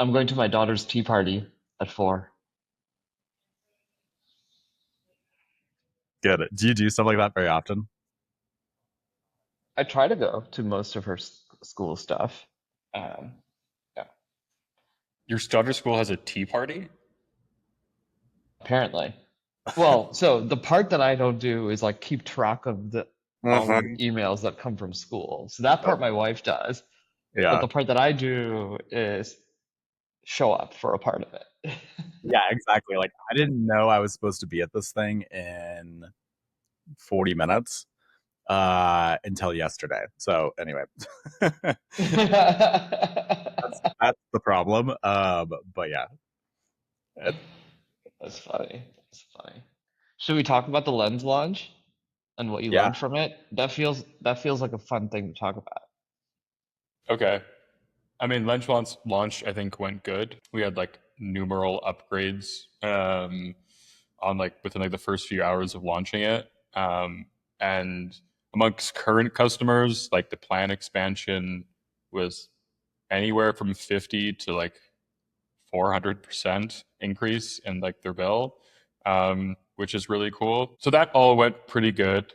I'm going to my daughter's tea party at 4. Good. Do you do stuff like that very often? I try to go to most of her school stuff. Um, yeah, Your daughter's school has a tea party? apparently. Well, so the part that I don't do is like keep track of the all of the Mhm. emails that come from school. So that part my wife does. But Yeah. the part that I do is show up for a part of it. Yeah, exactly. Like I didn't know I was supposed to be at this thing in 40 minutes until yesterday. So anyway, that's that's the problem. But yeah. It- That's funny. That's funny. Should we talk about the lens launch and what you yeah. learned from it? That feels like a fun thing to talk about. Okay. I mean, launch I think went good. We had like numeral upgrades on like within like the first few hours of launching it. And amongst current customers, like the plan expansion was anywhere from 50 to like 400% increase in like their bill, which is really cool. So that all went pretty good.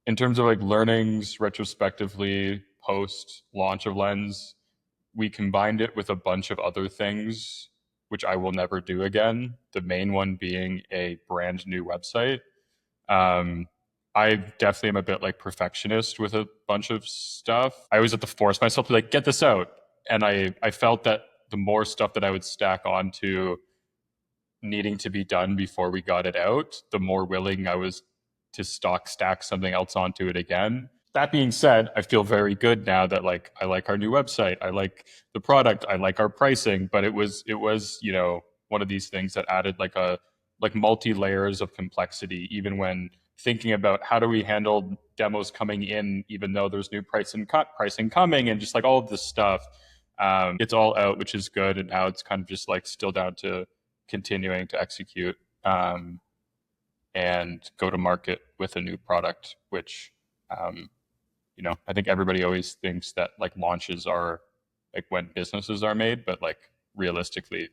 In terms of like learnings retrospectively post launch of Lens, we combined it with a bunch of other things, which I will never do again. The main one being a brand new website. Um, I definitely am a bit like perfectionist with a bunch of stuff. I always have to force myself to like get this out. And I felt that the more stuff that I would stack onto needing to be done before we got it out, the more willing I was to stack something else onto it again. That being said, I feel very good now that like I like our new website, I like the product, I like our pricing, but it was one of these things that added like multi layers of complexity even when thinking about how do we handle demos coming in even though there's new pricing coming and just like all of this stuff. It's all out, which is good, and now it's kind of just like still down to continuing to execute and go to market with a new product, which um, I think everybody always thinks that like launches are like when businesses are made, but like realistically,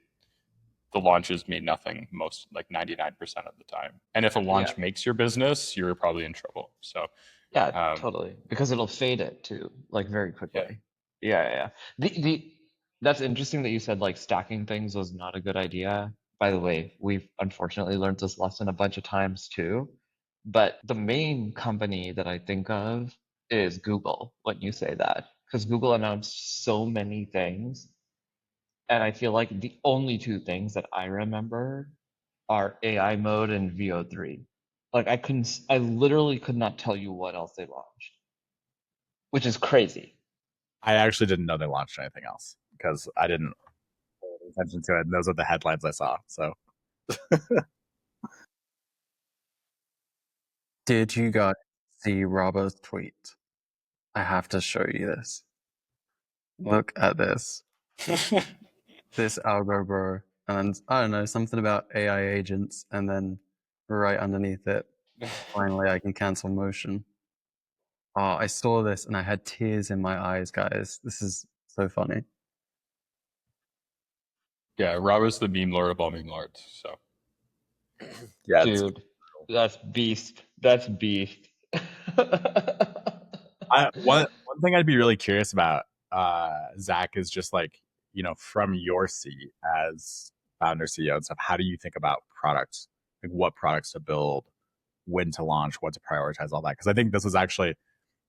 the launches mean nothing most like 99% of the time. And if a Yeah. launch makes your business, you're probably in trouble. So Yeah, um, totally. Because it'll fade it too, like very yeah, quickly. Yeah, yeah, yeah. The That's interesting that you said like stacking things was not a good idea. By the way, we've unfortunately learned this lesson a bunch of times too. But the main company that I think of is Google when you say that, because Google announced so many things, and I feel like the only two things that I remember are AI mode and VO3. Like I literally could not tell you what else they launched, which is crazy. I actually didn't know they launched anything else because I didn't pay attention to it. And those are the headlines I saw. So Did you guys see Robert's tweet? I have to show you this. Look at this. This algo, bro. And I don't know, something about AI agents, and then right underneath it, finally I can cancel motion. Oh, I saw this and I had tears in my eyes, guys. This is so funny. yeah, Rob is the meme lord of all meme lords. So yeah, it's Dude, that's beast. That's beast. one thing I'd be really curious about, Zach, is just like, from your seat as founder, CEO and stuff, how do you think about products? Like what products to build, when to launch, what to prioritize, all that? Because I think this is actually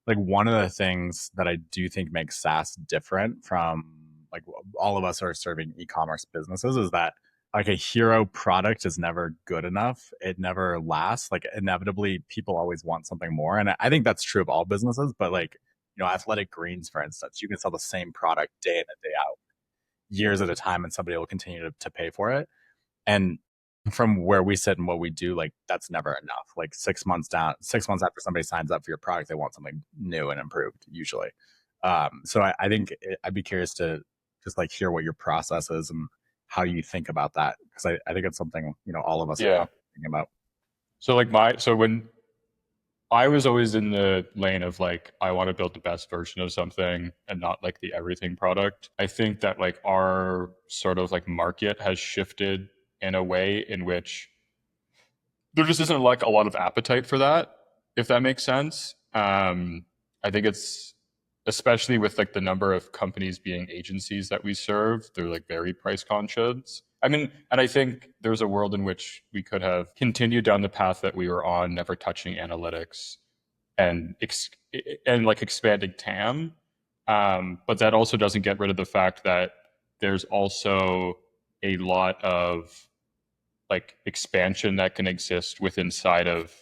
like one of the things that I do think makes SaaS different from like all of us are serving e-commerce businesses is that like a hero product is never good enough. It never lasts. Like inevitably people always want something more. And I think that's true of all businesses, but like, Athletic Greens, for instance, you can sell the same product day in and day out, years at a time, and somebody will continue to pay for it. And from where we sit and what we do, like that's never enough. Like 6 months after somebody signs up for your product, they want something new and improved usually. So I think I'd be curious to just like hear what your process is and how you think about that. Cause I think it's something, all of us are yeah. thinking about. So like when I was always in the lane of like, I want to build the best version of something and not like the everything product. I think that like our sort of like market has shifted in a way in which there just isn't like a lot of appetite for that, if that makes sense. I think it's especially with like the number of companies being agencies that we serve, they're like very price conscious. I mean, and I think there's a world in which we could have continued down the path that we were on, never touching analytics and like expanding TAM. But that also doesn't get rid of the fact that there's also a lot of like expansion that can exist within inside of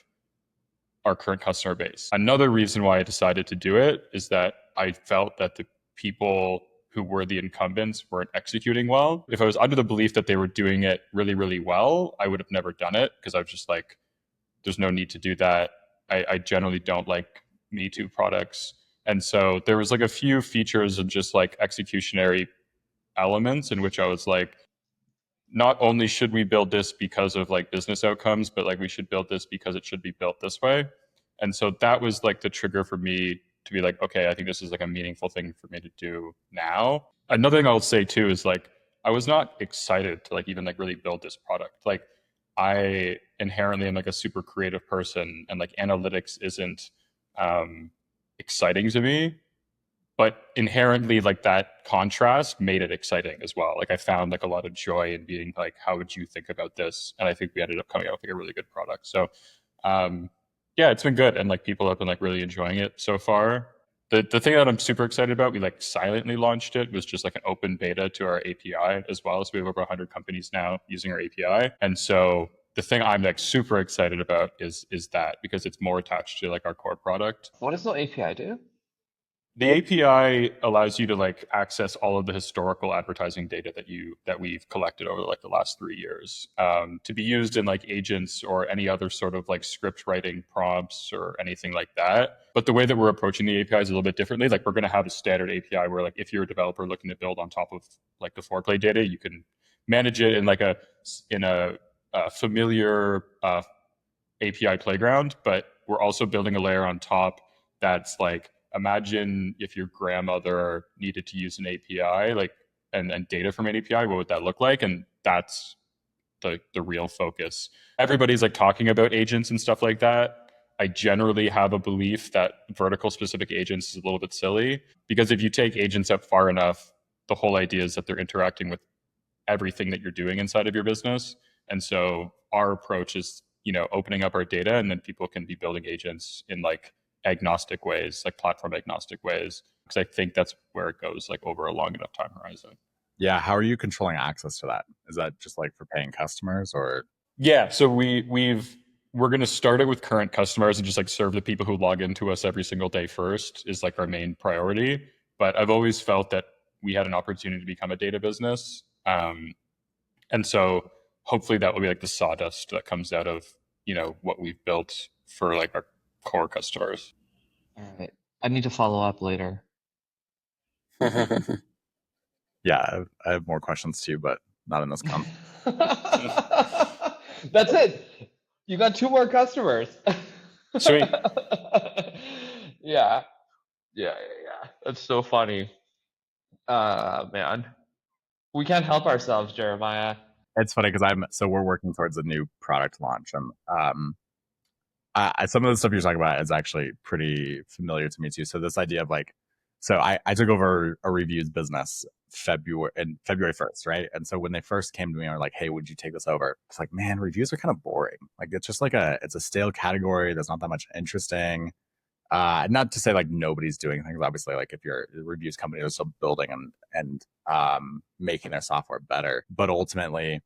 our current customer base. Another reason why I decided to do it is that I felt that the people who were the incumbents weren't executing well. If I was under the belief that they were doing it really, really well, I would have never done it because I was just like, there's no need to do that. I generally don't like Me Too products. And so there was like a few features of just like executionary elements in which I was like, not only should we build this because of like business outcomes, but like we should build this because it should be built this way. And so that was like the trigger for me to be like, okay, I think this is like a meaningful thing for me to do now. Another thing I'll say too is like, I was not excited to like even like really build this product. Like I inherently am like a super creative person and like analytics isn't exciting to me. But inherently, like that contrast made it exciting as well. Like I found like a lot of joy in being like, how would you think about this? And I think we ended up coming out with like a really good product. So yeah, it's been good. And like people have been like really enjoying it so far. The thing that I'm super excited about, we like silently launched it, was just like an open beta to our API as well. So we have over 100 companies now using our API. And so the thing I'm like super excited about is that because it's more attached to like our core product. What does the API do? The API allows you to like access all of the historical advertising data that we've collected over like the last 3 years, to be used in like agents or any other sort of like script writing prompts or anything like that. But the way that we're approaching the API is a little bit differently. Like we're going to have a standard API where like if you're a developer looking to build on top of like the Foreplay data, you can manage it in like a familiar API playground. But we're also building a layer on top that's like, imagine if your grandmother needed to use an API, like and data from an API, what would that look like? And that's the real focus. Everybody's like talking about agents and stuff like that. I generally have a belief that vertical specific agents is a little bit silly because if you take agents up far enough, the whole idea is that they're interacting with everything that you're doing inside of your business. And so our approach is, opening up our data and then people can be building agents in like agnostic ways, like platform agnostic ways, because I think that's where it goes like over a long enough time horizon. Yeah, how are you controlling access to that? Is that just like for paying customers or? Yeah, so we're going to start it with current customers and just like serve the people who log into us every single day first is like our main priority. But I've always felt that we had an opportunity to become a data business, and so hopefully that will be like the sawdust that comes out of what we've built for like our core customers. All right. I need to follow up later. Yeah, I have more questions too, but not in this come. That's it. You got 2 more customers. Sweet. Yeah. That's so funny. Man. We can't help ourselves, Jeremiah. It's funny because we're working towards a new product launch, and some of the stuff you're talking about is actually pretty familiar to me too. So this idea of like, so I took over a reviews business February 1st, right? And so when they first came to me and were like, hey, would you take this over? It's like, man, reviews are kind of boring. Like it's just like it's a stale category. There's not that much interesting. Not to say like nobody's doing things. Obviously, like if you're a reviews company, they're still building and making their software better. But ultimately,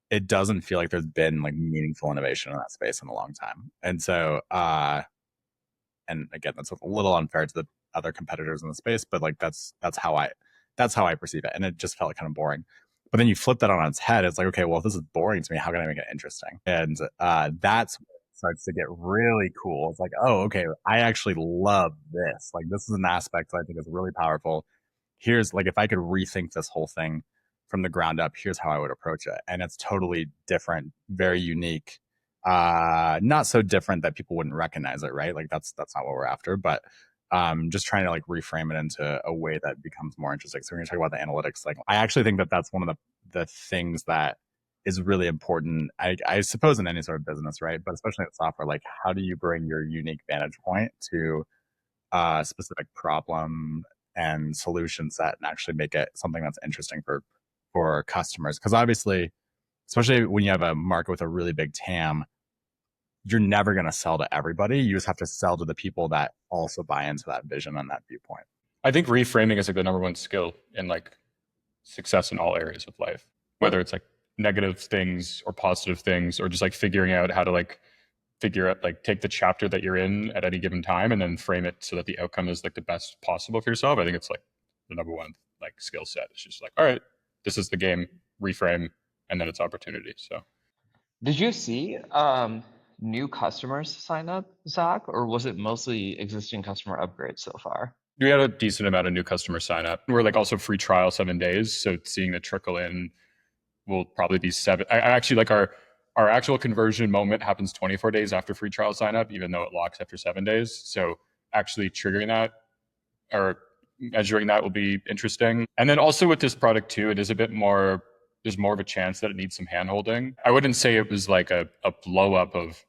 it doesn't feel like there's been like meaningful innovation in that space in a long time. And so, and again, that's a little unfair to the other competitors in the space, but like that's how I perceive it. And it just felt kind of boring. But then you flip that on its head. It's like, okay, well, if this is boring to me, how can I make it interesting? And that's when it starts to get really cool. It's like, oh, okay, I actually love this. Like this is an aspect that I think is really powerful. Here's like, if I could rethink this whole thing from the ground up, here's how I would approach it. And it's totally different, very unique. not so different that people wouldn't recognize it, right? Like that's not what we're after, but just trying to like reframe it into a way that becomes more interesting. So when you talk about the analytics, like I actually think that that's one of the things that is really important. I suppose in any sort of business, right? But especially in software, like how do you bring your unique vantage point to a specific problem and solution set and actually make it something that's interesting for customers? Because obviously, especially when you have a market with a really big TAM, you're never going to sell to everybody. You just have to sell to the people that also buy into that vision and that viewpoint. I think reframing is like the number one skill in like success in all areas of life, whether it's like negative things or positive things, or just like figuring out how to like figure out, like take the chapter that you're in at any given time and then frame it so that the outcome is like the best possible for yourself. I think it's like the number one like skill set. It's just like, all right, this is the game, reframe, and then it's opportunity. So Did you see new customers sign up, Zach, or was it mostly existing customer upgrades so far? we had a decent amount of new customers sign up. We're like also free trial 7 days. So seeing the trickle in will probably be 7. I actually like our actual conversion moment happens 24 days after free trial sign up, even though it locks after 7 days. So actually triggering that or measuring that will be interesting. And then also with this product too, it is a bit more, there's more of a chance that it needs some hand holding. I wouldn't say it was like a blow up of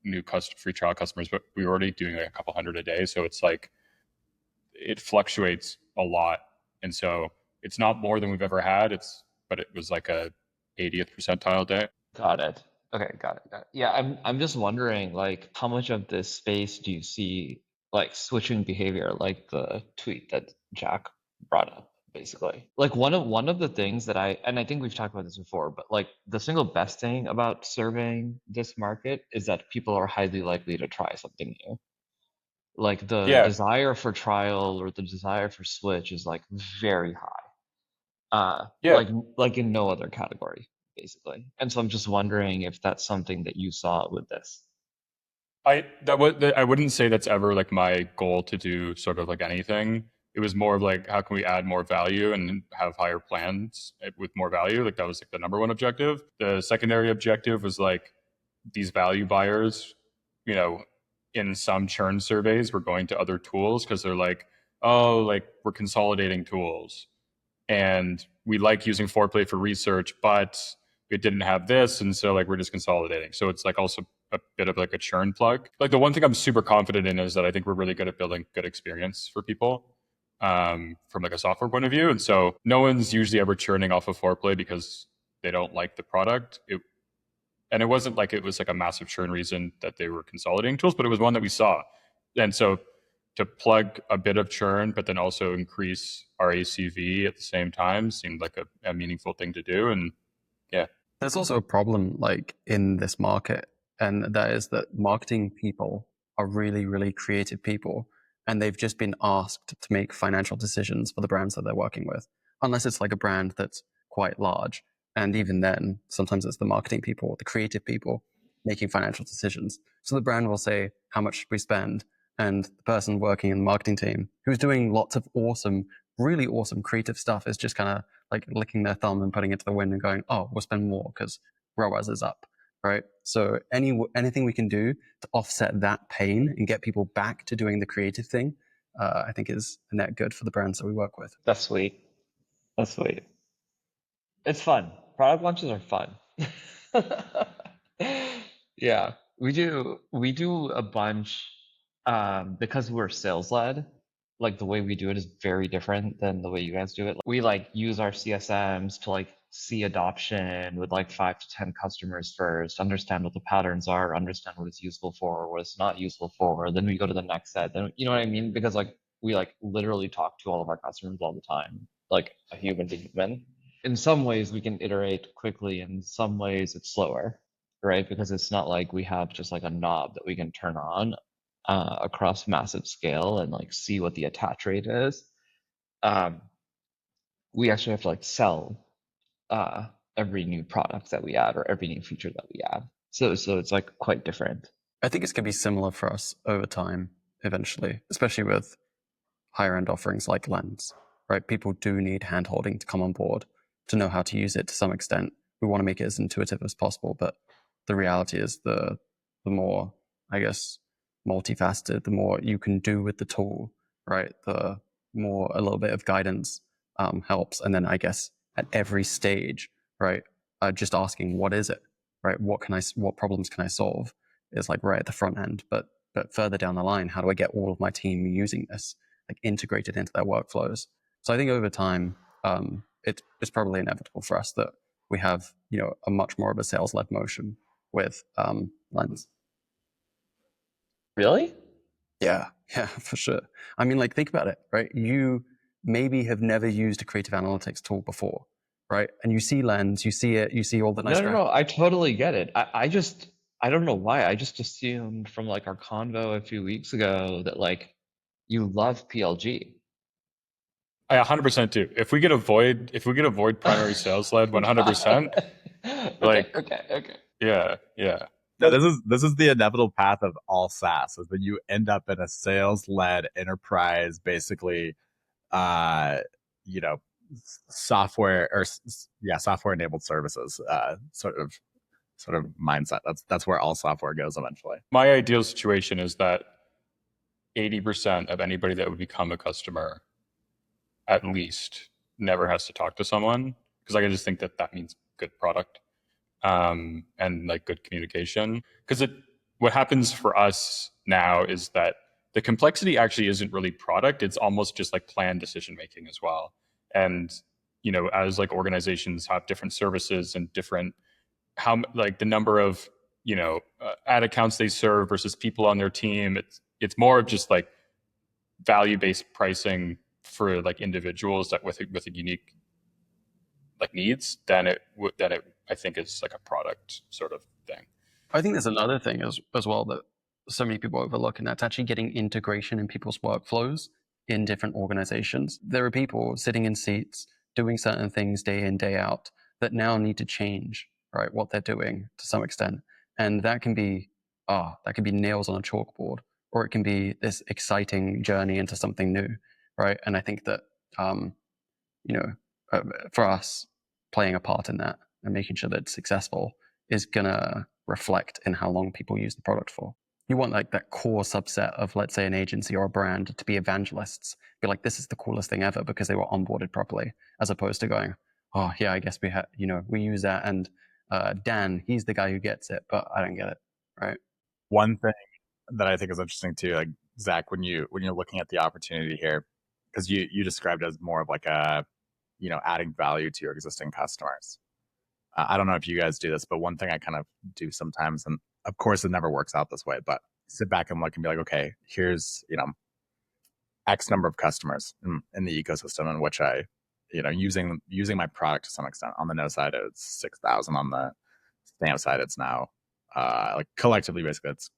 new free trial customers, but we were already doing like a couple hundred a day. So it's like, it fluctuates a lot. And so it's not more than we've ever had. But it was like a 80th percentile day. Got it. Okay, got it. Yeah, I'm just wondering, like, how much of this space do you see like switching behavior, like the tweet that Jack brought up, basically? Like one of the things that I think we've talked about this before, but like the single best thing about surveying this market is that people are highly likely to try something new. Like the Yeah. desire for trial or the desire for switch is like very high. Yeah. Like in no other category, basically. And so I'm just wondering if that's something that you saw with this. I wouldn't say that's ever like my goal to do sort of like anything. It was more of like, how can we add more value and have higher plans with more value? Like that was like the number one objective. The secondary objective was like these value buyers, you know, in some churn surveys, we're going to other tools because they're like, oh, like we're consolidating tools. And we like using Foreplay for research, but it didn't have this. And so like we're just consolidating. So it's like also a bit of like a churn plug. Like the one thing I'm super confident in is that I think we're really good at building good experience for people from like a software point of view. And so no one's usually ever churning off of Foreplay because they don't like the product. And it wasn't like it was like a massive churn reason that they were consolidating tools, but it was one that we saw. And so to plug a bit of churn, but then also increase our ACV at the same time seemed like a meaningful thing to do. And yeah. There's also a problem like in this market, and that is that marketing people are really, really creative people, and they've just been asked to make financial decisions for the brands that they're working with, unless it's like a brand that's quite large. And even then, sometimes it's the marketing people, the creative people making financial decisions. So the brand will say, how much should we spend? And the person working in the marketing team who's doing lots of awesome, really awesome creative stuff is just kind of like licking their thumb and putting it to the wind and going, oh, we'll spend more because ROAS is up, right? So anything we can do to offset that pain and get people back to doing the creative thing, I think is a net good for the brands that we work with. That's sweet. That's sweet. It's fun. Product launches are fun. Yeah, we do a bunch because we're sales led. Like the way we do it is very different than the way you guys do it. We like use our CSMs to like see adoption with like 5 to 10 customers first, understand what the patterns are, understand what it's useful for, what it's not useful for. Then we go to the next set. Then you know what I mean? Because like we like literally talk to all of our customers all the time, like a human to human. In some ways we can iterate quickly, in some ways it's slower, right? Because it's not like we have just like a knob that we can turn on across massive scale and like see what the attach rate is. We actually have to like sell every new product that we add or every new feature that we add. So it's like quite different. I think it's going to be similar for us over time, eventually, especially with higher end offerings like Lens, right? People do need handholding to come on board, to know how to use it to some extent. We want to make it as intuitive as possible, but the reality is the more, I guess, multifaceted, the more you can do with the tool, right? The more a little bit of guidance helps. And then I guess at every stage, right, just asking what is it, right? What problems can I solve is like right at the front end. But further down the line, how do I get all of my team using this, like integrated into their workflows? So I think over time, it's probably inevitable for us that we have, a much more of a sales-led motion with Lens. Really? Yeah, for sure. I mean, like, think about it, right? You maybe have never used a creative analytics tool before, right? And you see Lens, you see it, you see all the nice No, I totally get it. I don't know why. I just assumed from like our convo a few weeks ago that like you love PLG. I 100% do. If we could avoid primary sales led 100%, like okay. yeah. No, this is the inevitable path of all SaaS, is that you end up in a sales-led enterprise, basically, software software-enabled services, sort of mindset. That's where all software goes eventually. My ideal situation is that 80% of anybody that would become a customer, at least, never has to talk to someone, because I just think that means good product. And like good communication, because what happens for us now is that the complexity actually isn't really product, it's almost just like planned decision making as well. And as like organizations have different services and different, how like the number of ad accounts they serve versus people on their team, it's more of just like value based pricing for like individuals that with a unique like needs than it I think is like a product sort of thing. I think there's another thing as well that so many people overlook, and that's actually getting integration in people's workflows in different organizations. There are people sitting in seats doing certain things day in, day out that now need to change, right, what they're doing to some extent. And that can be nails on a chalkboard, or it can be this exciting journey into something new, right? And I think that for us, playing a part in that and making sure that it's successful is gonna reflect in how long people use the product for. You want like that core subset of, let's say, an agency or a brand to be evangelists, be like, this is the coolest thing ever because they were onboarded properly, as opposed to going, oh yeah, I guess we use that, and Dan, he's the guy who gets it, but I don't get it, right? One thing that I think is interesting too, like Zach, when you're looking at the opportunity here, because you described it as more of like a adding value to your existing customers. I don't know if you guys do this, but one thing I kind of do sometimes, and of course it never works out this way, but sit back and look and be like, okay, here's X number of customers in the ecosystem in which I using my product to some extent. On the no side it's 6,000, on the stamp side it's now like collectively basically it's,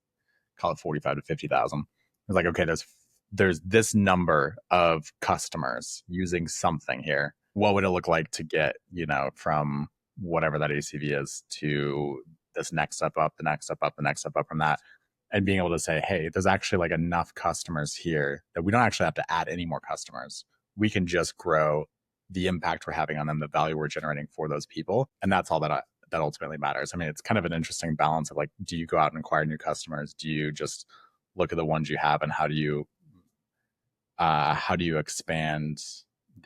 call it 45 to 50,000. It's like, okay, there's this number of customers using something here. What would it look like to get from whatever that ACV is to this next step up, the next step up, the next step up from that, and being able to say, hey, there's actually like enough customers here that we don't actually have to add any more customers. We can just grow the impact we're having on them, the value we're generating for those people, and that's all that ultimately matters. I mean, it's kind of an interesting balance of like, do you go out and acquire new customers? Do you just look at the ones you have, and how do you expand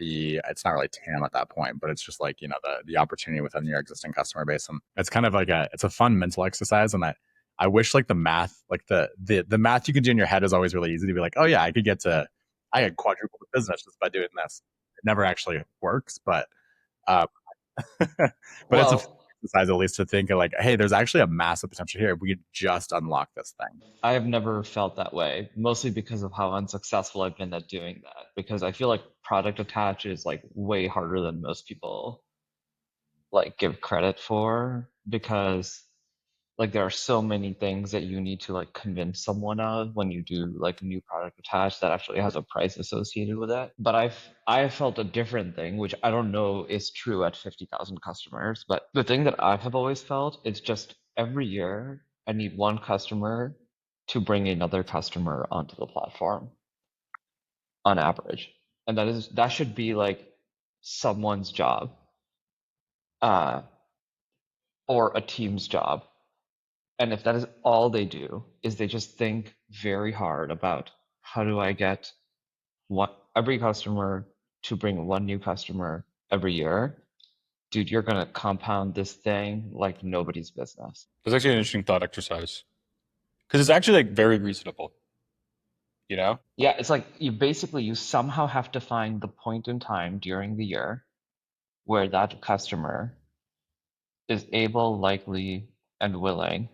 it's not really TAM at that point, but it's just like, the opportunity within your existing customer base. And it's kind of like it's a fun mental exercise. And I wish like the math, like the math you can do in your head is always really easy to be like, oh yeah, I could quadruple the business just by doing this. It never actually works, but it's a exercise at least to think of like, hey, there's actually a massive potential here. We could just unlock this thing. I have never felt that way, mostly because of how unsuccessful I've been at doing that. Because I feel like product attach is like way harder than most people like give credit for, because like there are so many things that you need to like convince someone of when you do like a new product attach that actually has a price associated with it. But I've felt a different thing, which I don't know is true at 50,000 customers, but the thing that I have always felt is just every year I need one customer to bring another customer onto the platform on average. And that should be like someone's job or a team's job. And if that is all they do, is they just think very hard about how do I get every customer to bring one new customer every year, dude, you're gonna compound this thing like nobody's business. That's actually an interesting thought exercise because it's actually like very reasonable, you know? Yeah, it's like you somehow have to find the point in time during the year where that customer is able, likely, and willing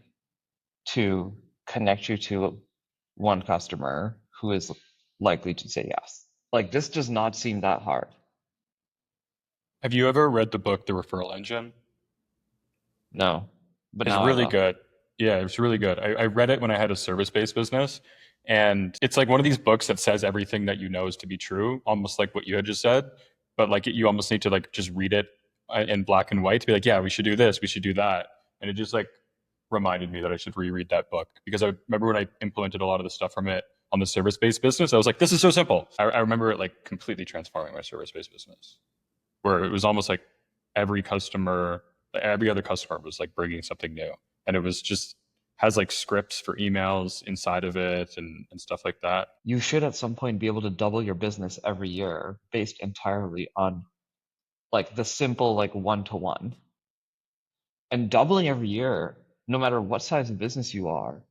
to connect you to one customer who is likely to say yes. Like, this does not seem that hard. Have you ever read the book, The Referral Engine? No, but It's now I really will. good. Yeah, it's really good. I read it when I had a service-based business, and it's like one of these books that says everything that you know is to be true, almost like what you had just said. But like you almost need to like just read it in black and white to be like, yeah, we should do this, we should do that, and it just like reminded me that I should reread that book because I remember when I implemented a lot of the stuff from it on the service-based business, I was like, this is so simple. I remember it like completely transforming my service-based business, where it was almost like every other customer was like bringing something new, and it was just has like scripts for emails inside of it and stuff like that. You should at some point be able to double your business every year based entirely on like the simple like one-to-one. And doubling every year, no matter what size of business you are,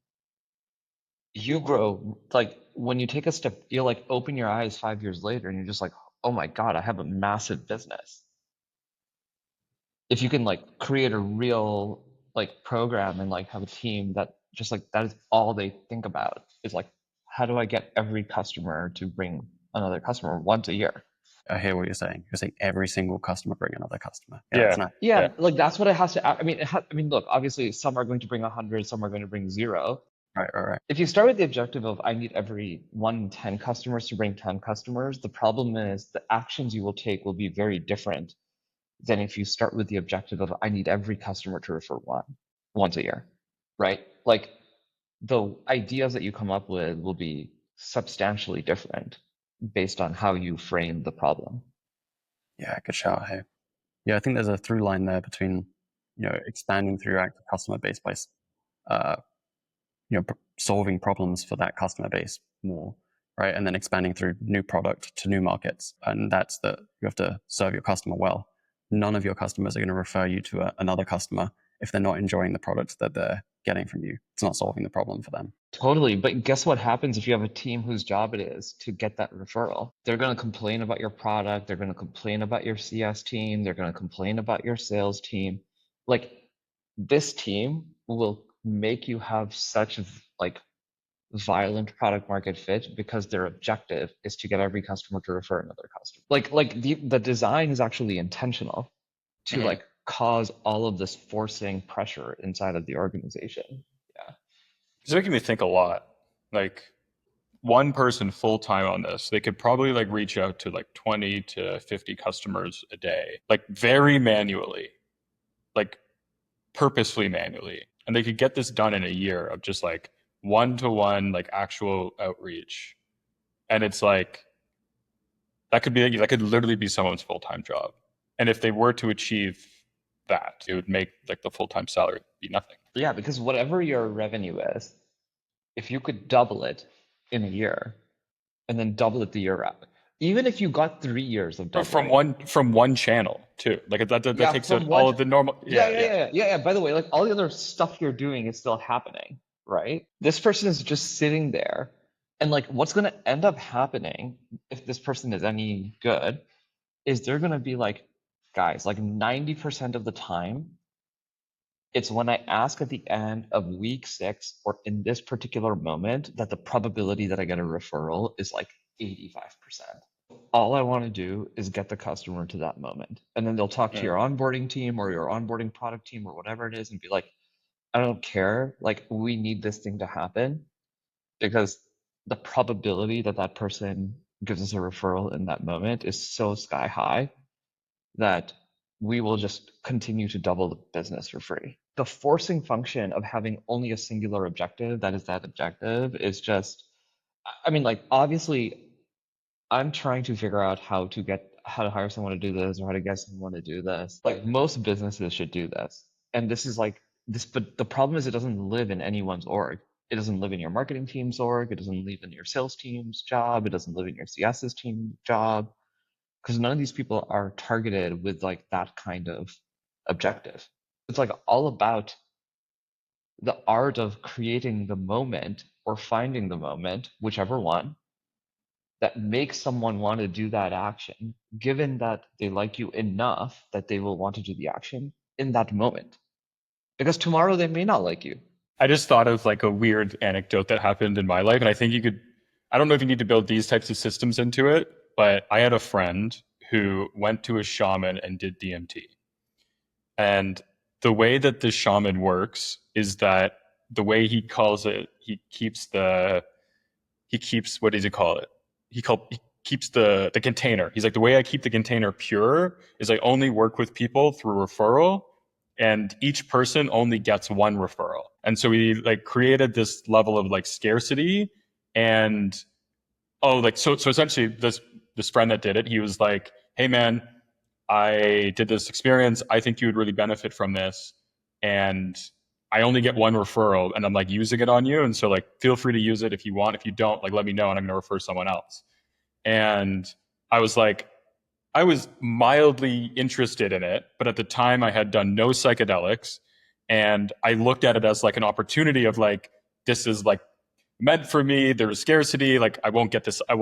you grow. Like when you take a step, you'll like open your eyes 5 years later and you're just like, oh my God, I have a massive business. If you can like create a real like program and like have a team that just like that is all they think about is like, how do I get every customer to bring another customer once a year? I hear what you're saying. You're saying every single customer bring another customer. Yeah. That's nice. Yeah, like that's what it has to. I mean, look, obviously, some are going to bring 100, some are going to bring 0. Right. If you start with the objective of I need every 1 in 10 customers to bring 10 customers, the problem is the actions you will take will be very different than if you start with the objective of I need every customer to refer once a year, right? Like the ideas that you come up with will be substantially different based on how you frame the problem. Yeah, good shout here. Yeah, I think there's a through line there between, expanding through your active customer base by, solving problems for that customer base more, right? And then expanding through new product to new markets. And that's that you have to serve your customer well. None of your customers are going to refer you to another customer if they're not enjoying the product that they're getting from you. It's not solving the problem for them. Totally. But guess what happens if you have a team whose job it is to get that referral? They're going to complain about your product. They're going to complain about your CS team. They're going to complain about your sales team. Like this team will make you have such like violent product market fit because their objective is to get every customer to refer another customer. Like the design is actually intentional to Mhm. like cause all of this forcing pressure inside of the organization. Yeah. It's making me think a lot. Like one person full time on this, they could probably like reach out to like 20 to 50 customers a day, like very manually, like purposefully manually. And they could get this done in a year of just like one-to-one, like actual outreach. And it's like, that could literally be someone's full-time job. And if they were to achieve that, it would make like the full-time salary be nothing. Yeah, because whatever your revenue is, if you could double it in a year and then double it the year out, even if you got 3 years of doubling, From one channel too. Like that yeah, takes from out one, all of the normal. yeah. By the way, like all the other stuff you're doing is still happening, right? This person is just sitting there, and like what's going to end up happening if this person is any good is they're going to be like, guys, like 90% of the time, it's when I ask at the end of week 6 or in this particular moment that the probability that I get a referral is like 85%. All I want to do is get the customer to that moment. And then they'll talk to your onboarding team or your onboarding product team or whatever it is and be like, I don't care. Like, we need this thing to happen because the probability that that person gives us a referral in that moment is so sky high that we will just continue to double the business for free. The forcing function of having only a singular objective that is that objective is just, I mean, like, obviously, I'm trying to figure out how to hire someone to do this or how to get someone to do this. Like, most businesses should do this. And this is like but the problem is it doesn't live in anyone's org. It doesn't live in your marketing team's org. It doesn't live in your sales team's job. It doesn't live in your CS's team job, because none of these people are targeted with like that kind of objective. It's like all about the art of creating the moment or finding the moment, whichever one, that makes someone want to do that action, given that they like you enough that they will want to do the action in that moment. Because tomorrow they may not like you. I just thought of like a weird anecdote that happened in my life. And I think I don't know if you need to build these types of systems into it, but I had a friend who went to a shaman and did DMT. And the way that the shaman works is that the way he calls it, he keeps, what does he call it? He keeps the container. He's like, the way I keep the container pure is I only work with people through referral, and each person only gets one referral. And so we like created this level of like scarcity, and so essentially this friend that did it, he was like, hey man, I did this experience. I think you would really benefit from this. And I only get one referral, and I'm like using it on you. And so like, feel free to use it if you want. If you don't, like, let me know and I'm going to refer someone else. And I was like, I was mildly interested in it, but at the time I had done no psychedelics, and I looked at it as like an opportunity of like, this is like meant for me. There was scarcity. Like I will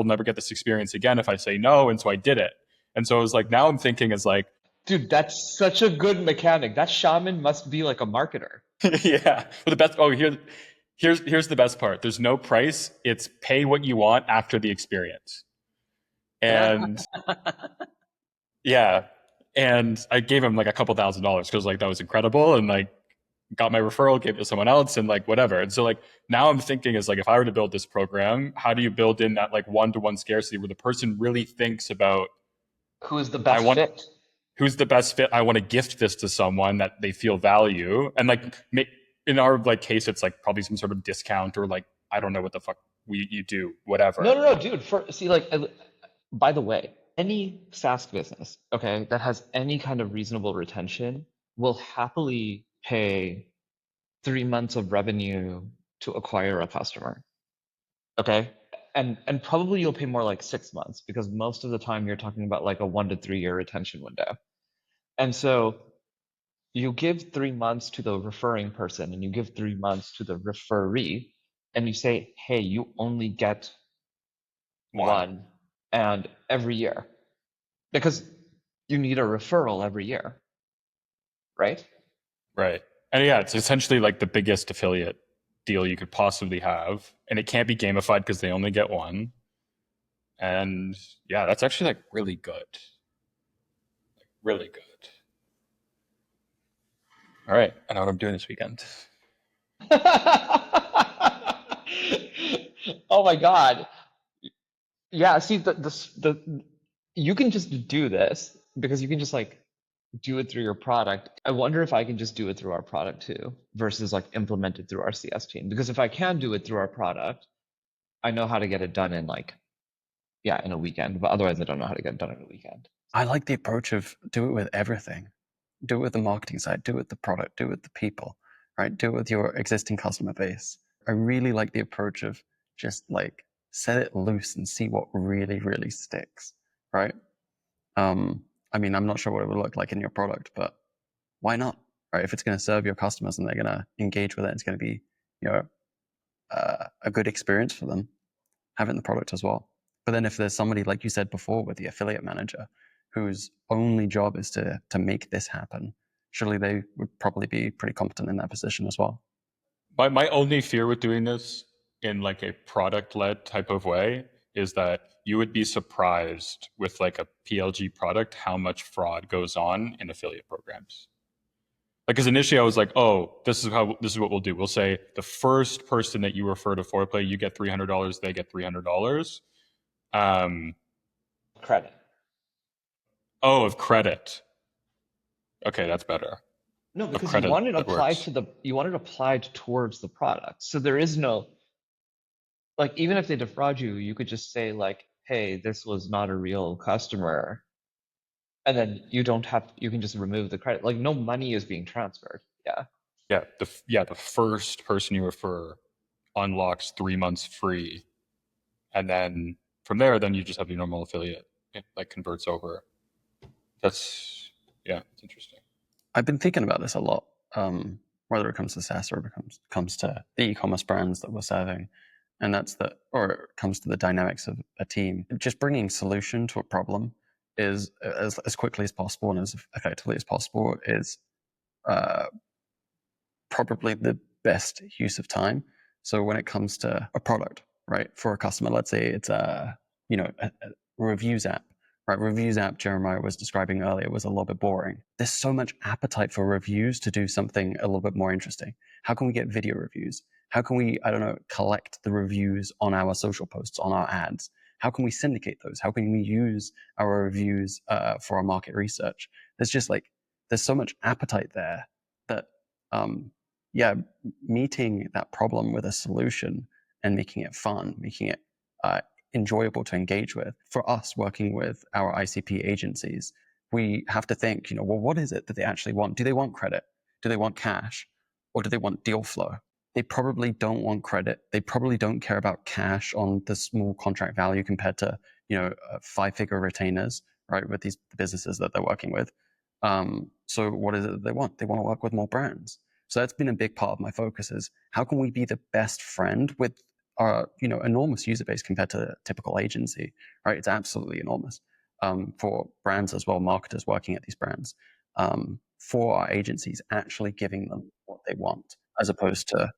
never get this experience again if I say no. And so I did it. And so it was like, now I'm thinking is like, dude, that's such a good mechanic. That shaman must be like a marketer. yeah. But the best, here's the best part. There's no price. It's pay what you want after the experience. And yeah. And I gave him like a couple $1,000 because like that was incredible. And like got my referral, gave it to someone else, and like whatever. And so like now I'm thinking is like, if I were to build this program, how do you build in that like one-to-one scarcity where the person really thinks about who is the best fit? Who's the best fit? I want to gift this to someone that they feel value. And like in our like case, it's like probably some sort of discount or like, I don't know what the fuck you do, whatever. No, dude. By the way, any SaaS business, okay, that has any kind of reasonable retention will happily pay 3 months of revenue to acquire a customer. Okay. And probably you'll pay more like 6 months, because most of the time you're talking about like a 1 to 3 year retention window. And so you give 3 months to the referring person and you give 3 months to the referee, and you say, hey, you only get one and every year, because you need a referral every year, right? Right. And yeah, it's essentially like the biggest affiliate deal you could possibly have, and it can't be gamified because they only get one. And yeah, that's actually like really good. Like really good. All right, I know what I'm doing this weekend. Oh my God. Yeah, see, you can just do this because you can just like do it through your product. I wonder if I can just do it through our product too, versus like implement it through our CS team. Because if I can do it through our product, I know how to get it done in like, in a weekend. But otherwise, I don't know how to get it done in a weekend. I like the approach of do it with everything. Do it with the marketing side, do it with the product, do it with the people, right? Do it with your existing customer base. I really like the approach of just like set it loose and see what really, really sticks, right? I mean, I'm not sure what it would look like in your product, but why not, right? If it's going to serve your customers and they're going to engage with it, it's going to be, a good experience for them, have it in the product as well. But then if there's somebody, like you said before, with the affiliate manager, whose only job is to make this happen, surely they would probably be pretty competent in that position as well. My only fear with doing this in like a product-led type of way is that you would be surprised with like a PLG product how much fraud goes on in affiliate programs. Like, because initially I was like, oh, this is what we'll do. We'll say the first person that you refer to Foreplay, you get $300, they get $300. Credit. Oh, of credit. Okay, that's better. No, because you want it applied towards the product. So there is no, like, even if they defraud you, you could just say like, hey, this was not a real customer. And then you can just remove the credit. Like no money is being transferred. Yeah. the first person you refer unlocks 3 months free, and then from there, then you just have your normal affiliate. It like converts over. It's interesting. I've been thinking about this a lot, whether it comes to SaaS or it comes to the e-commerce brands that we're serving, and or it comes to the dynamics of a team. Just bringing solution to a problem is as quickly as possible and as effectively as possible is probably the best use of time. So when it comes to a product, right, for a customer, let's say it's a reviews app, right? Reviews app Jeremiah was describing earlier was a little bit boring. There's so much appetite for reviews to do something a little bit more interesting. How can we get video reviews? How can we, collect the reviews on our social posts, on our ads? How can we syndicate those? How can we use our reviews for our market research? There's so much appetite there that, meeting that problem with a solution and making it fun, making it enjoyable to engage with. For us working with our ICP agencies, we have to think, what is it that they actually want? Do they want credit? Do they want cash? Or do they want deal flow? They probably don't want credit. They probably don't care about cash on the small contract value compared to, 5-figure retainers, right, with these businesses that they're working with. So what is it that they want? They want to work with more brands. So that's been a big part of my focus is how can we be the best friend with our, enormous user base compared to a typical agency, right? It's absolutely enormous for brands as well, marketers working at these brands, for our agencies actually giving them what they want as opposed to,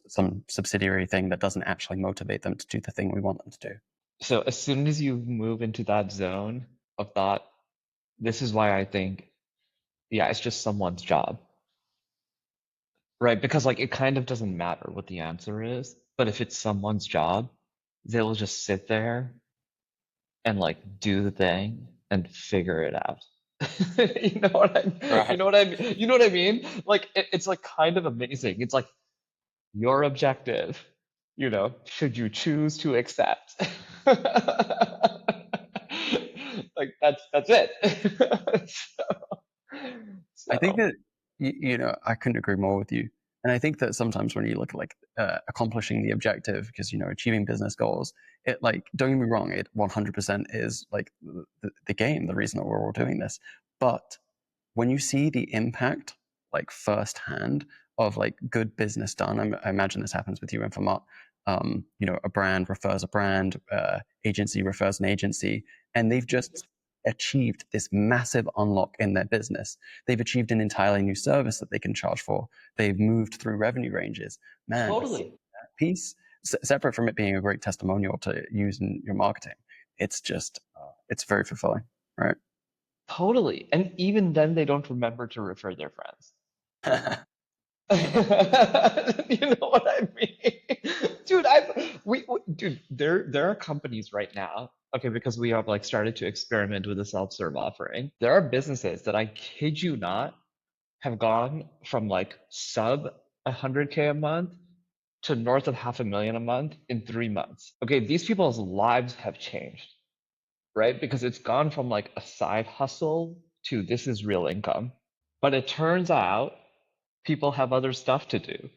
some subsidiary thing that doesn't actually motivate them to do the thing we want them to do. So as soon as you move into that zone of thought, this is why I think, it's just someone's job. Right, because it kind of doesn't matter what the answer is, but if it's someone's job, they'll just sit there and do the thing and figure it out. You know what I mean? You know what I mean? It's kind of amazing. It's your objective, should you choose to accept. That's it. So. I think that I couldn't agree more with you. And I think that sometimes when you look at accomplishing the objective, because achieving business goals, it don't get me wrong, it 100% is the game, the reason that we're all doing this. But when you see the impact firsthand of good business done, I imagine this happens with you, Infomart. A brand refers a brand, agency refers an agency, and they've just achieved this massive unlock in their business. They've achieved an entirely new service that they can charge for. They've moved through revenue ranges. Man, totally. That piece, separate from it being a great testimonial to use in your marketing, it's just, it's very fulfilling, right? Totally. And even then, they don't remember to refer their friends. You know what I mean? Dude, there are companies right now, okay, because we have started to experiment with a self-serve offering. There are businesses that I kid you not have gone from sub 100K a month to north of 500,000 a month in 3 months. Okay, these people's lives have changed, right? Because it's gone from a side hustle to this is real income. But it turns out people have other stuff to do.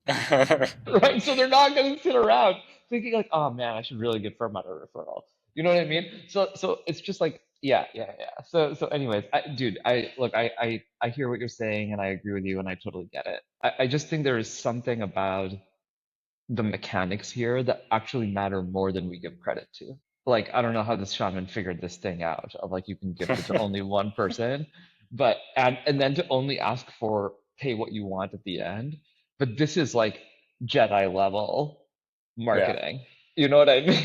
Right? So they're not going to sit around thinking oh man, I should really get firm out a referral. You know what I mean? So it's just yeah. So anyways, I hear what you're saying and I agree with you and I totally get it. I just think there is something about the mechanics here that actually matter more than we give credit to. I don't know how this shaman figured this thing out of you can give it to only one person, but and then to only ask for pay what you want at the end. But this is Jedi level marketing. Yeah. You know what I mean?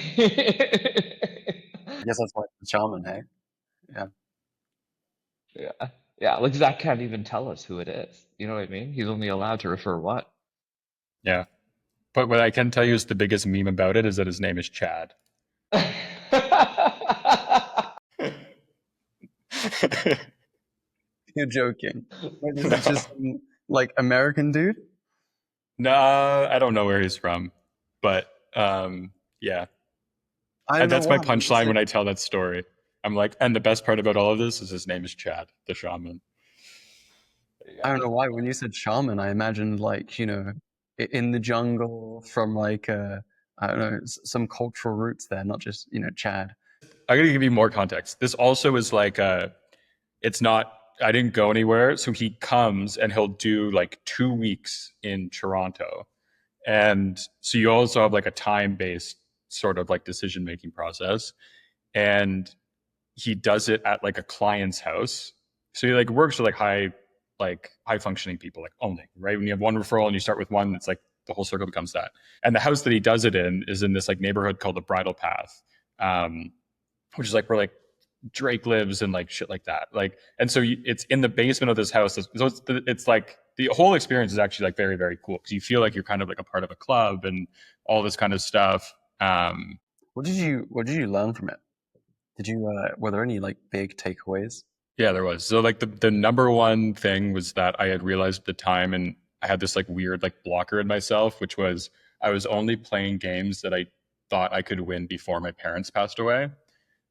I guess that's why it's a shaman, hey? Yeah. Zach can't even tell us who it is. You know what I mean? He's only allowed to refer what? Yeah. But what I can tell you is the biggest meme about it is that his name is Chad. You're joking. Is it just some, American dude? No, I don't know where he's from, but yeah. And that's my punchline when I tell that story. I'm and the best part about all of this is his name is Chad, the shaman. I don't know why. When you said shaman, I imagined like, in the jungle from like, I don't know, some cultural roots there, not just, Chad. I'm going to give you more context. This also is like, it's not, I didn't go anywhere. So he comes and he'll do like 2 weeks in Toronto. And so you also have like a time-based sort of like decision-making process. And he does it at like a client's house. So he like works with like high functioning people, like only, right? When you have one referral and you start with one, it's like the whole circle becomes that. And the house that he does it in is in this like neighborhood called the Bridle Path, which is like where like Drake lives and like shit like that. Like, and so it's in the basement of this house. So it's like the whole experience is actually like very, very cool because you feel like you're kind of like a part of a club and all this kind of stuff. What did you learn from it? Were there any like big takeaways? Yeah, there was. So like the number one thing was that I had realized at the time, and I had this like weird like blocker in myself, which was I was only playing games that I thought I could win before my parents passed away.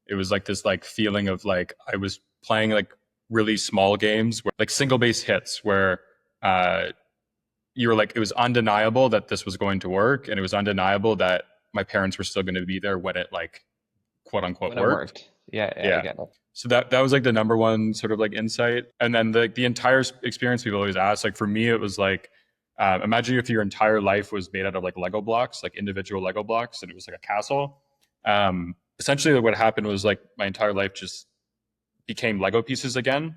It was like this like feeling of like I was playing like really small games where like single base hits where you were like, it was undeniable that this was going to work, and it was undeniable that my parents were still going to be there when it like quote unquote When it worked. Yeah, I get it. So that was like the number one sort of like insight. And then the entire experience, people always ask, like for me, it was like, imagine if your entire life was made out of like Lego blocks, like individual Lego blocks, and it was like a castle. Essentially what happened was like my entire life just became Lego pieces again.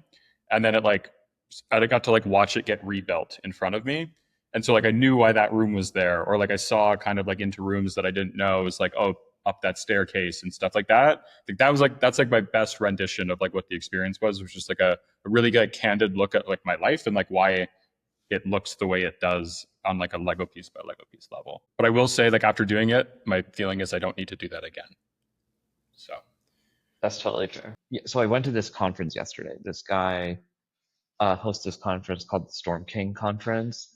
And then I got to like watch it get rebuilt in front of me. And so like I knew why that room was there, or like I saw kind of like into rooms that I didn't know. It was like, oh, up that staircase and stuff like that. Like that's like my best rendition of like what the experience was just like a really good candid look at like my life and like why it looks the way it does on like a Lego piece by Lego piece level. But I will say like after doing it, my feeling is I don't need to do that again. So that's totally fair. Yeah, so I went to this conference yesterday. This guy hosts this conference called the Storm King Conference.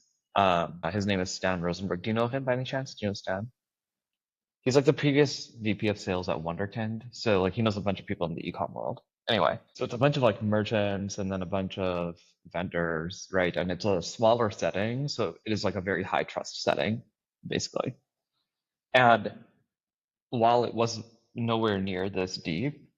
His name is Stan Rosenberg. Do you know him by any chance? Do you know Stan? He's like the previous VP of sales at Wonderkind. So like he knows a bunch of people in the e-com world. Anyway, so it's a bunch of like merchants and then a bunch of vendors, right? And it's a smaller setting. So it is like a very high trust setting, basically. And while it was nowhere near this deep,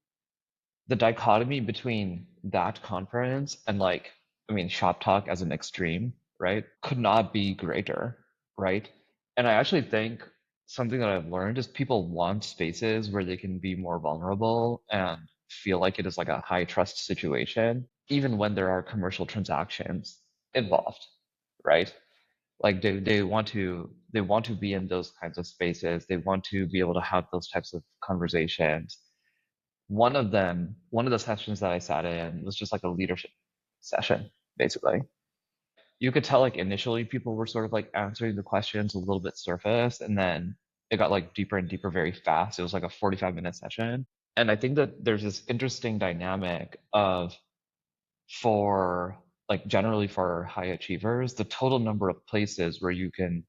the dichotomy between that conference and like, I mean, Shop Talk as an extreme, right, could not be greater, right? And I actually think something that I've learned is people want spaces where they can be more vulnerable and feel like it is like a high trust situation, even when there are commercial transactions involved, right? Like they want to be in those kinds of spaces. They want to be able to have those types of conversations. One of the sessions that I sat in was just like a leadership session, basically. You could tell like initially people were sort of like answering the questions a little bit surface, and then it got like deeper and deeper very fast. It was like a 45-minute session. And I think that there's this interesting dynamic of, for like generally for high achievers, the total number of places where you can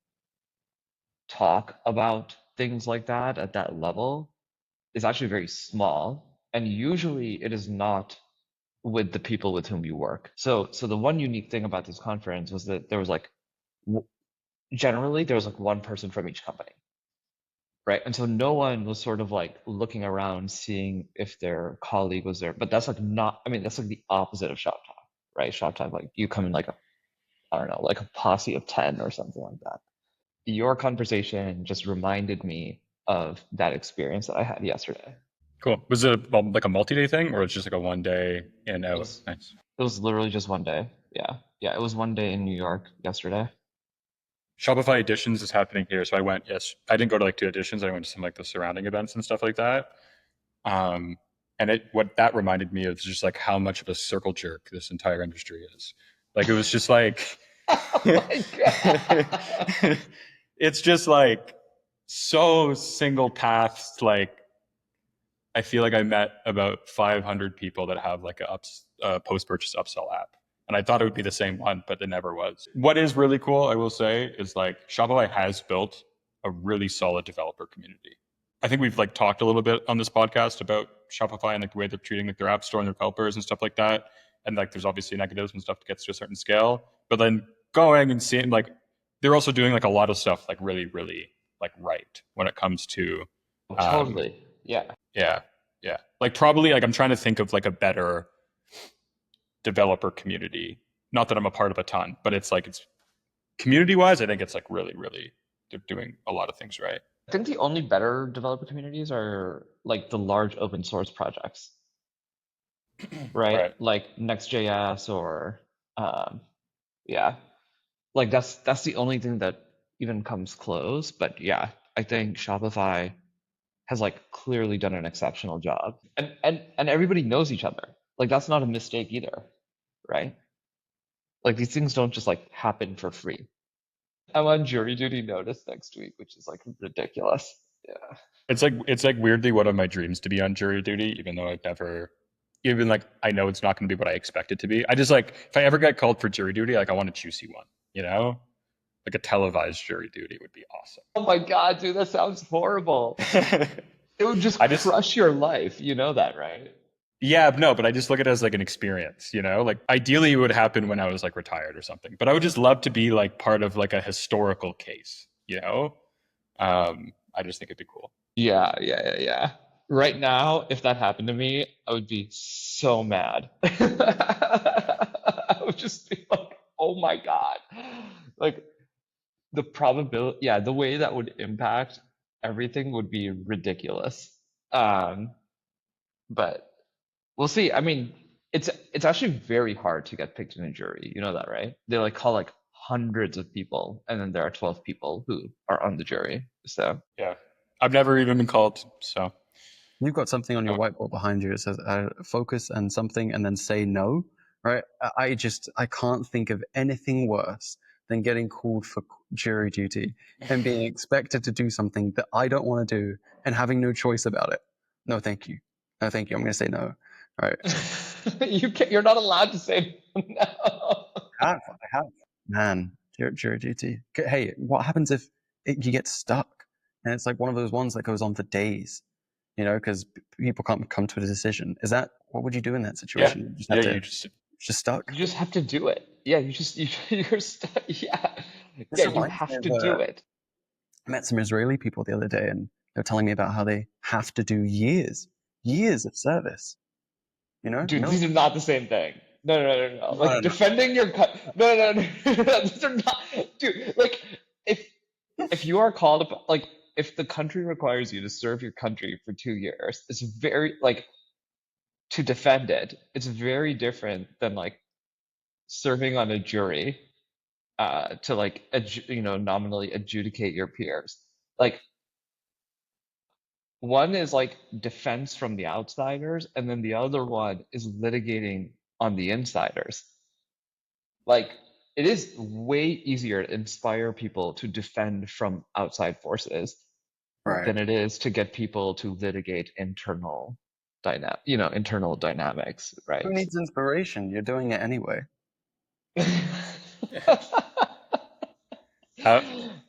talk about things like that at that level is actually very small. And usually it is not with the people with whom you work. So the one unique thing about this conference was that there was like, generally there was like one person from each company, right? And so no one was sort of like looking around seeing if their colleague was there. But that's like not, I mean, that's like the opposite of Shop Talk, right? Shop Talk, like you come in like I don't know, like a posse of 10 or something like that. Your conversation just reminded me of that experience that I had yesterday. cool. Was it like a multi-day thing, or it's just like a one day in out? Nice. It was literally just one day. Yeah, it was one day in New York yesterday. Shopify Editions is happening here. So I went, yes, I didn't go to like 2 editions. I went to some like the surrounding events and stuff like that. And what that reminded me of is just like how much of a circle jerk this entire industry is. Like, it was just like, Oh my God. it's just like so single paths. Like, I feel like I met about 500 people that have like a post-purchase upsell app. And I thought it would be the same one, but it never was. What is really cool, I will say, is like Shopify has built a really solid developer community. I think we've like talked a little bit on this podcast about Shopify and like the way they're treating like their app store and their developers and stuff like that. and like there's obviously negatives and stuff to get to a certain scale, but then going and seeing like they're also doing like a lot of stuff like really like right when it comes to Totally. Yeah. yeah like probably like I'm trying to think of like a better developer community, not that I'm a part of a ton, but it's like it's community wise I think it's like really they're doing a lot of things right. I think the only better developer communities are like the large open source projects, right? Like Next.js or yeah, like that's the only thing that even comes close. But yeah, I think Shopify has like clearly done an exceptional job, and everybody knows each other. Like that's not a mistake either, right? Like these things don't just like happen for free. I'm on jury duty notice next week, which is like ridiculous. Yeah. It's like weirdly one of my dreams to be on jury duty, even though I've never, even like I know it's not going to be what I expect it to be. I just like if I ever get called for jury duty, like I want a juicy one, you know, like a televised jury duty would be awesome. Oh my god, dude, that sounds horrible. It would just crush your life. You know that, right? Yeah, no, but I just look at it as like an experience, you know, like ideally it would happen when I was like retired or something, but I would just love to be like part of like a historical case, you know? I just think it'd be cool. Yeah. Right now, if that happened to me, I would be so mad. I would just be like, oh my God. Like the probability, yeah, the way that would impact everything would be ridiculous. But we'll see. I mean, it's actually very hard to get picked in a jury. You know that, right? They like call like hundreds of people, and then there are 12 people who are on the jury. So yeah, I've never even been called. So you've got something on your whiteboard behind you. It says focus and something, and then say no. Right? I can't think of anything worse than getting called for jury duty and being expected to do something that I don't want to do and having no choice about it. No, thank you. No, thank you. I'm going to say no. All right. You're not allowed to say no. I have. Man, jury duty. Hey, what happens if you get stuck? And it's like one of those ones that goes on for days, you know, because people can't come to a decision. What would you do in that situation? Yeah. You just stuck. You just have to do it. Yeah, you're stuck. Yeah. Yeah, you have to do it. I met some Israeli people the other day, and they were telling me about how they have to do years of service. You know? Dude, these are not the same thing. No. Like defending your no. These are not, dude. Like if you are called upon, like if the country requires you to serve your country for 2 years, it's very like to defend it. It's very different than like serving on a jury to like nominally adjudicate your peers. Like one is like defense from the outsiders, and then the other one is litigating on the insiders. Like it is way easier to inspire people to defend from outside forces than it is to get people to litigate internal dynamics, right? Who needs inspiration? You're doing it anyway.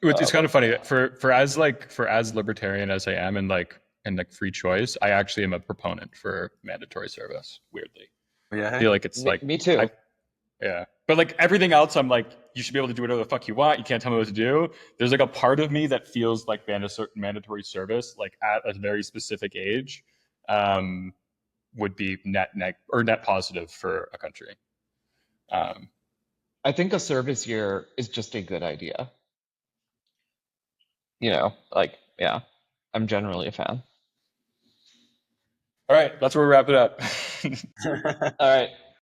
It's kind of funny for as libertarian as I am and like free choice, I actually am a proponent for mandatory service. Weirdly, yeah, I feel like it's like me too. Yeah, but like everything else, I'm like, you should be able to do whatever the fuck you want. You can't tell me what to do. There's like a part of me that feels like mandatory service, like at a very specific age, would be net positive for a country. I think a service year is just a good idea. You know, like, yeah, I'm generally a fan. All right, that's where we wrap it up. All right.